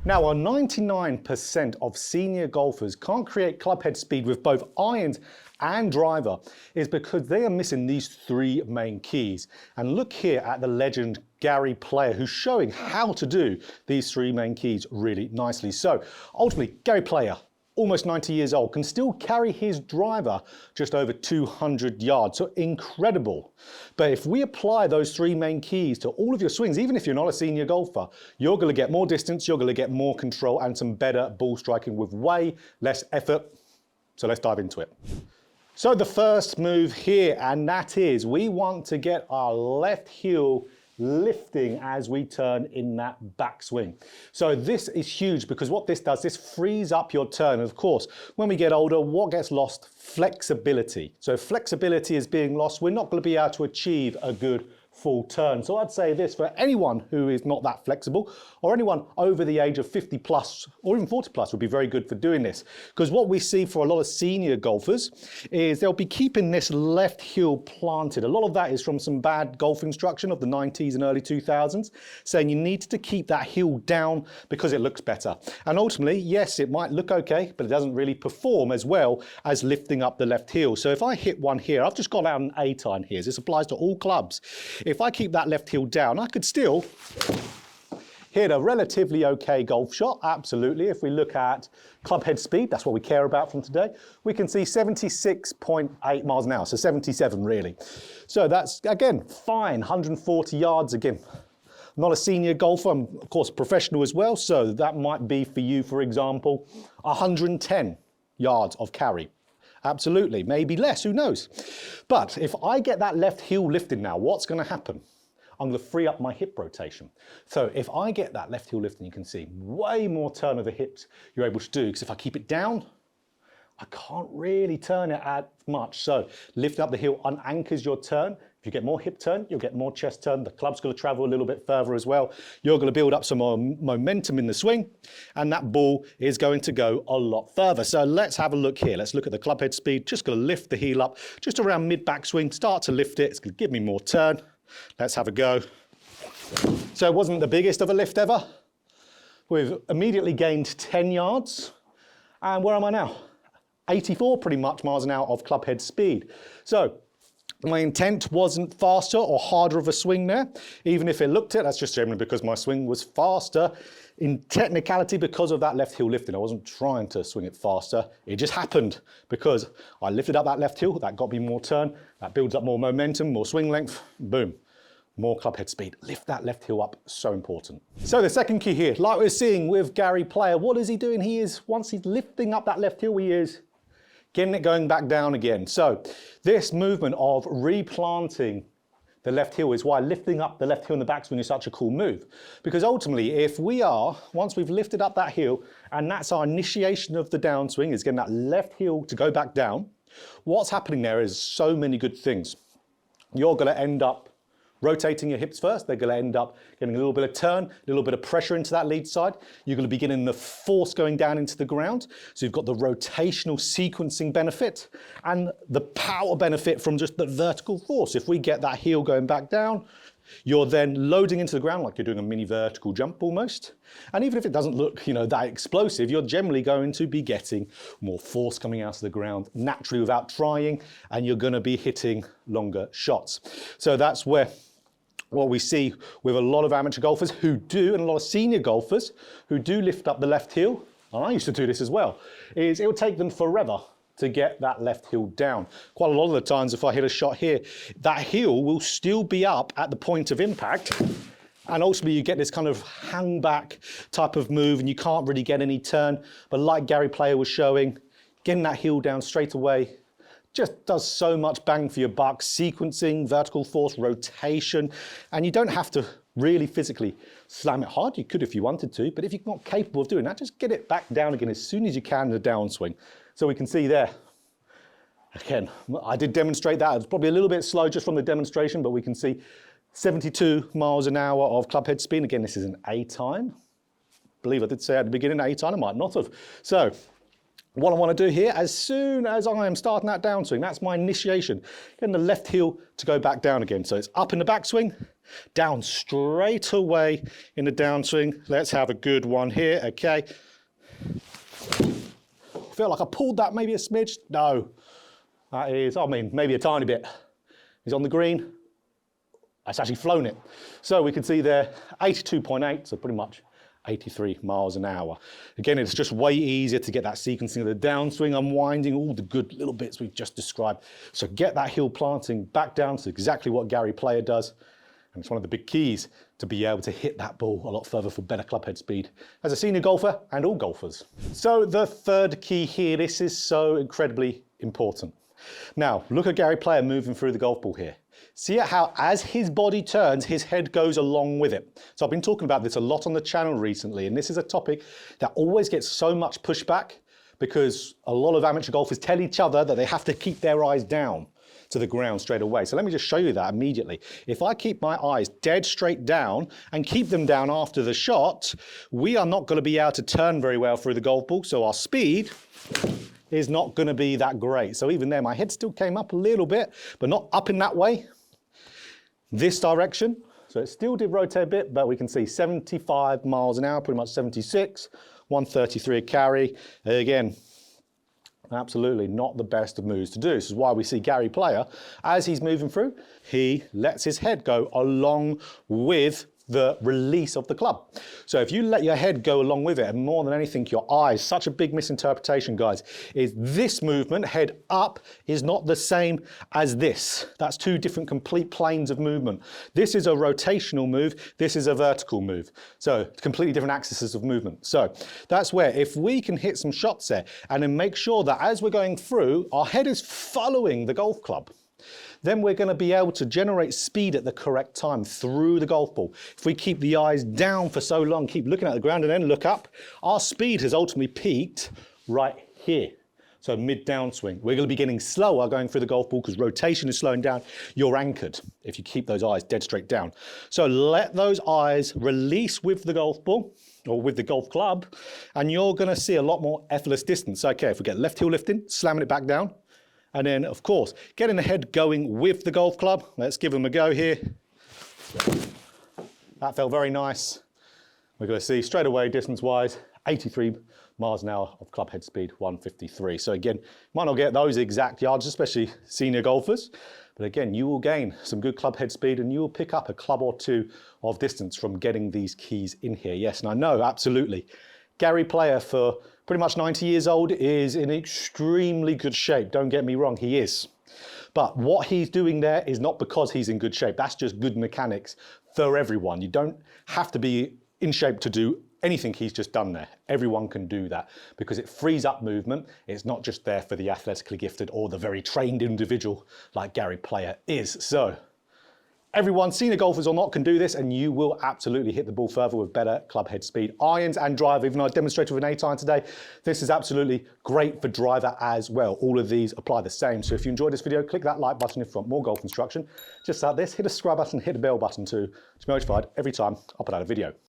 Now, while 99% of senior golfers can't create club head speed with both irons and driver, is because they are missing these three main keys. And look here at the legend Gary Player, who's showing how to do these three main keys really nicely. So ultimately, Gary Player, almost 90 years old, can still carry his driver just over 200 yards. So incredible. But if we apply those three main keys to all of your swings, even if you're not a senior golfer, you're going to get more distance, you're going to get more control and some better ball striking with way less effort. So let's dive into it. So the first move here, and that is we want to get our left heel lifting as we turn in that backswing. So this is huge because what this does, this frees up your turn. Of course, when we get older, what gets lost? Flexibility. So flexibility is being lost. We're not going to be able to achieve a good full turn. So I'd say this for anyone who is not that flexible, or anyone over the age of 50 plus or even 40 plus would be very good for doing this. Because what we see for a lot of senior golfers is they'll be keeping this left heel planted. A lot of that is from some bad golf instruction of the 90s and early 2000s, saying you need to keep that heel down because it looks better. And ultimately, yes, it might look okay, but it doesn't really perform as well as lifting up the left heel. So if I hit one here, I've just got out an 8-iron here. This applies to all clubs. If I keep that left heel down, I could still hit a relatively okay golf shot, absolutely. If we look at club head speed, that's what we care about from today, we can see 76.8 miles an hour, so 77 really. So that's, again, fine, 140 yards again. I'm not a senior golfer, I'm of course a professional as well, so that might be for you, for example, 110 yards of carry. Absolutely, maybe less, who knows? But if I get that left heel lifted now, what's going to happen? I'm going to free up my hip rotation. So if I get that left heel lifted, you can see way more turn of the hips you're able to do, because if I keep it down, I can't really turn it as much. So lifting up the heel unanchors your turn. If you get more hip turn, you'll get more chest turn. The club's going to travel a little bit further as well. You're going to build up some more momentum in the swing, and that ball is going to go a lot further. So let's have a look here. Let's look at the club head speed. Just going to lift the heel up just around mid backswing, start to lift it. It's going to give me more turn. Let's have a go. So it wasn't the biggest of a lift ever. We've immediately gained 10 yards. And where am I now? 84 pretty much miles an hour of club head speed. So my intent wasn't faster or harder of a swing there. Even if it looked it, that's just generally because my swing was faster in technicality because of that left heel lifting. I wasn't trying to swing it faster. It just happened because I lifted up that left heel, that got me more turn, that builds up more momentum, more swing length, boom. More club head speed. Lift that left heel up, so important. So the second key here, like we're seeing with Gary Player, what is he doing? He is, once he's lifting up that left heel, he is getting it going back down again. So this movement of replanting the left heel is why lifting up the left heel in the backswing is such a cool move. Because ultimately, if we are, once we've lifted up that heel, and that's our initiation of the downswing, is getting that left heel to go back down, what's happening there is so many good things. You're going to end up rotating your hips first. They're going to end up getting a little bit of turn, a little bit of pressure into that lead side. You're going to be getting the force going down into the ground. So you've got the rotational sequencing benefit and the power benefit from just the vertical force. If we get that heel going back down, you're then loading into the ground like you're doing a mini vertical jump almost. And even if it doesn't look, that explosive, you're generally going to be getting more force coming out of the ground naturally without trying, and you're going to be hitting longer shots. So that's where what we see with a lot of amateur golfers who do, and a lot of senior golfers who do lift up the left heel, and I used to do this as well, is it will take them forever to get that left heel down. Quite a lot of the times if I hit a shot here, that heel will still be up at the point of impact, and ultimately you get this kind of hang back type of move and you can't really get any turn. But like Gary Player was showing, getting that heel down straight away just does so much bang for your buck, sequencing, vertical force, rotation, and you don't have to really physically slam it hard. You could if you wanted to, but if you're not capable of doing that, just get it back down again as soon as you can in the downswing. So we can see there, again, I did demonstrate that. It's probably a little bit slow just from the demonstration, but we can see 72 miles an hour of club head speed. Again, this is an 8-iron. I believe I did say at the beginning 8-iron, I might not have. So What I want to do here, as soon as I am starting that downswing, that's my initiation, getting the left heel to go back down again. So it's up in the backswing, down straight away in the downswing. Let's have a good one here, okay. Feel like I pulled that maybe a smidge. No, that is, I mean, maybe a tiny bit. He's on the green. It's actually flown it. So we can see there, 82.8, so pretty much 83 miles an hour. Again, it's just way easier to get that sequencing of the downswing, unwinding all the good little bits we've just described. So get that heel planting back down to exactly what Gary Player does. And it's one of the big keys to be able to hit that ball a lot further for better club head speed as a senior golfer and all golfers. So the third key here, this is so incredibly important. Now, look at Gary Player moving through the golf ball here. See how as his body turns, his head goes along with it. So I've been talking about this a lot on the channel recently, and this is a topic that always gets so much pushback because a lot of amateur golfers tell each other that they have to keep their eyes down to the ground straight away. So let me just show you that immediately. If I keep my eyes dead straight down and keep them down after the shot, we are not going to be able to turn very well through the golf ball, so our speed is not going to be that great. So even there, my head still came up a little bit, but not up in that way. This direction, so it still did rotate a bit, but we can see 75 miles an hour, pretty much 76, 133 a carry. Again, absolutely not the best of moves to do. This is why we see Gary Player, as he's moving through, he lets his head go along with the release of the club. So if you let your head go along with it, and more than anything, your eyes, such a big misinterpretation, guys, is this movement, head up, is not the same as this. That's two different complete planes of movement. This is a rotational move, this is a vertical move. So completely different axes of movement. So that's where if we can hit some shots there and then make sure that as we're going through, our head is following the golf club, then we're going to be able to generate speed at the correct time through the golf ball. If we keep the eyes down for so long, keep looking at the ground and then look up, our speed has ultimately peaked right here. So mid downswing. We're going to be getting slower going through the golf ball because rotation is slowing down. You're anchored if you keep those eyes dead straight down. So let those eyes release with the golf ball or with the golf club, and you're going to see a lot more effortless distance. Okay, if we get left heel lifting, slamming it back down, and then, of course, getting the head going with the golf club. Let's give them a go here. That felt very nice. We're going to see straight away, distance-wise, 83 miles an hour of club head speed, 153. So again, might not get those exact yards, especially senior golfers. But again, you will gain some good club head speed and you will pick up a club or two of distance from getting these keys in here. Yes, and I know, absolutely. Gary Player, for pretty much 90 years old, is in extremely good shape. Don't get me wrong, he is. But what he's doing there is not because he's in good shape. That's just good mechanics for everyone. You don't have to be in shape to do anything he's just done there. Everyone can do that because it frees up movement. It's not just there for the athletically gifted or the very trained individual like Gary Player is. So everyone, senior golfers or not, can do this and you will absolutely hit the ball further with better club head speed. Irons and driver, even though I demonstrated with an 8-iron today, this is absolutely great for driver as well. All of these apply the same. So if you enjoyed this video, click that like button if you want more golf instruction. Just like this, hit the subscribe button, hit the bell button too to be notified every time I put out a video.